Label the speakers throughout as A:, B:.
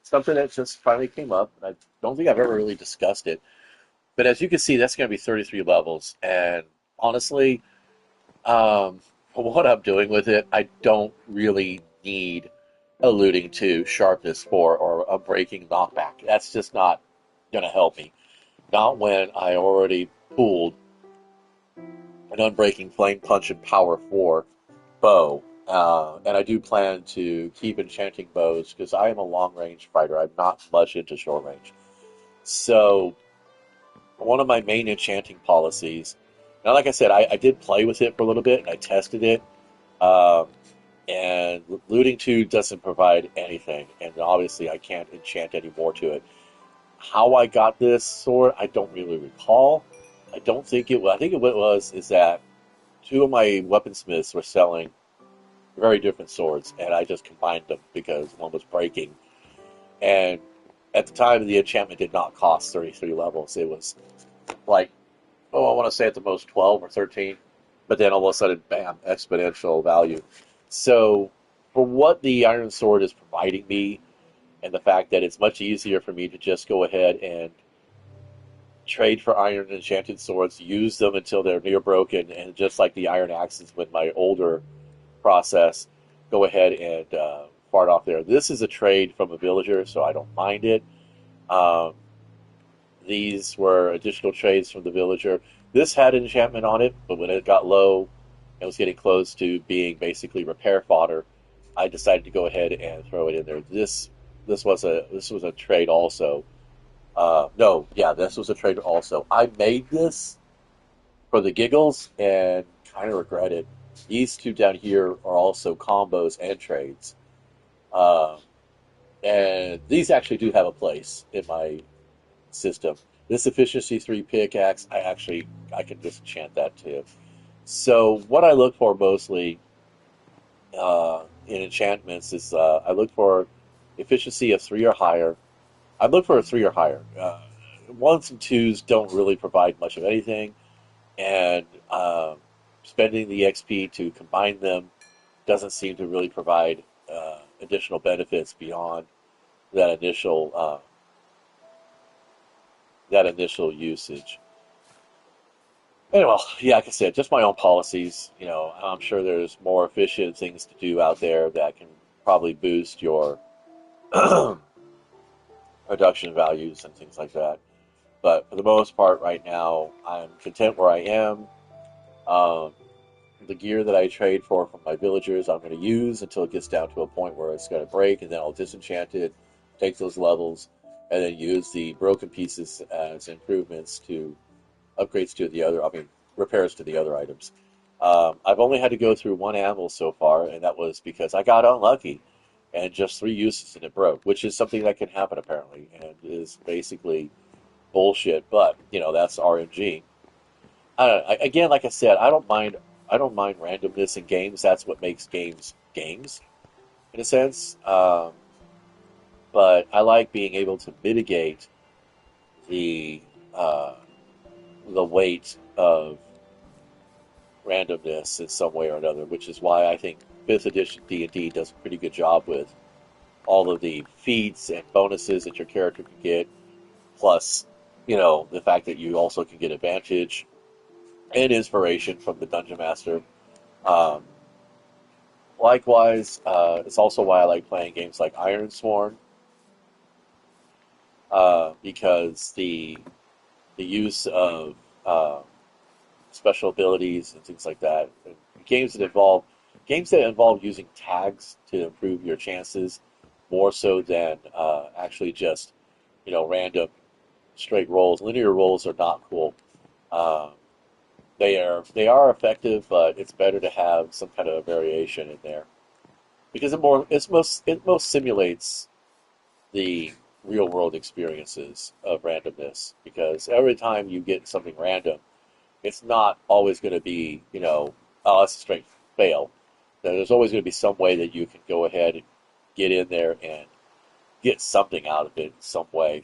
A: something that just finally came up. I don't think I've ever really discussed it. But as you can see, that's going to be 33 levels. And honestly, for what I'm doing with it, I don't really need alluding to sharpness 4 or a breaking knockback. That's just not going to help me. Not when I already pulled an unbreaking flame punch and power 4 bow. And I do plan to keep enchanting bows because I am a long range fighter. I'm not much into short range. So one of my main enchanting policies. Now, like I said, I did play with it for a little bit and I tested it. Um, and looting 2 doesn't provide anything. And obviously, I can't enchant any more to it. How I got this sword, I don't really recall. I don't think it was. I think what it was is that two of my weaponsmiths were selling very different swords, and I just combined them because one was breaking. And at the time, the enchantment did not cost 33 levels. It was like, oh, I want to say at the most 12 or 13, but then all of a sudden, bam, exponential value. So, for what the Iron Sword is providing me, and the fact that it's much easier for me to just go ahead and trade for iron enchanted swords, use them until they're near broken, and just like the iron axes with my older process, go ahead and fart off there. This is a trade from a villager, so I don't mind it. Um, these were additional trades from the villager. This had enchantment on it, but when it got low and was getting close to being basically repair fodder, I decided to go ahead and throw it in there. This was a trade also. No, yeah, this was a trade also. I made this for the giggles and kind of regret it. These two down here are also combos and trades. Uh, and these actually do have a place in my system. This efficiency 3 pickaxe, I can just enchant that too. So what I look for mostly in enchantments is I look for efficiency of 3 or higher. I look for a 3 or higher. Ones and twos don't really provide much of anything, and spending the XP to combine them doesn't seem to really provide additional benefits beyond that initial usage. Anyway, yeah, like I said, just my own policies. I'm sure there's more efficient things to do out there that can probably boost your production values and things like that. But for the most part, right now, I'm content where I am. Um, the gear that I trade for from my villagers, I'm going to use until it gets down to a point where it's going to break, and then I'll disenchant it, take those levels, and then use the broken pieces as improvements to upgrades to the other, I mean, repairs to the other items. I've only had to go through one anvil so far, and that was because I got unlucky and just 3 uses and it broke, which is something that can happen apparently, and is basically bullshit. But that's RNG. I don't know. Again, like I said, I don't mind. I don't mind randomness in games. That's what makes games games, in a sense. But I like being able to mitigate the uh, the weight of randomness in some way or another, which is why I think fifth edition D&D does a pretty good job with all of the feats and bonuses that your character can get, plus the fact that you also can get advantage and inspiration from the dungeon master. Um, Likewise, it's also why I like playing games like Ironsworn, because the use of uh, special abilities and things like that. And games that involve using tags to improve your chances more so than actually just random straight rolls. Linear rolls are not cool. Um, they are effective, but it's better to have some kind of variation in there because it most simulates the real world experiences of randomness. Because every time you get something random, it's not always going to be, oh, that's a straight fail. There's always going to be some way that you can go ahead and get in there and get something out of it in some way.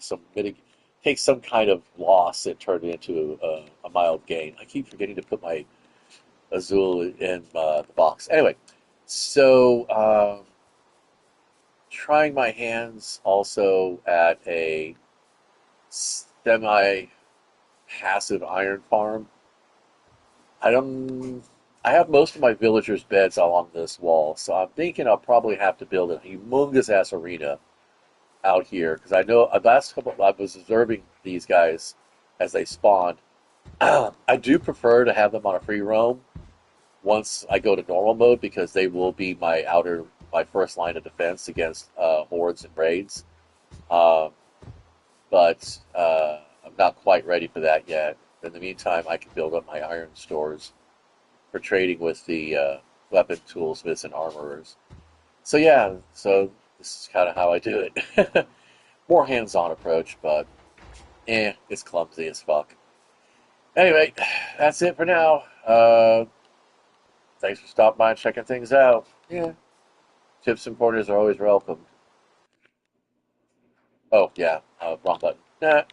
A: Take some kind of loss and turn it into a mild gain. I keep forgetting to put my Azul in the box. Anyway, so trying my hands also at a semi-passive iron farm. I don't. I have most of my villagers' beds along this wall, so I'm thinking I'll probably have to build a humongous ass arena out here because I know last couple I was observing these guys as they spawned. I do prefer to have them on a free roam once I go to normal mode because they will be my first line of defense against hordes and raids. Um, but I'm not quite ready for that yet. In the meantime, I can build up my iron stores for trading with the weapon toolsmiths and armorers. So yeah, so this is kind of how I do it. More hands-on approach, but it's clumsy as fuck. Anyway, that's it for now. Thanks for stopping by and checking things out. Yeah, tips and pointers are always welcome. Oh yeah, wrong button. Nah.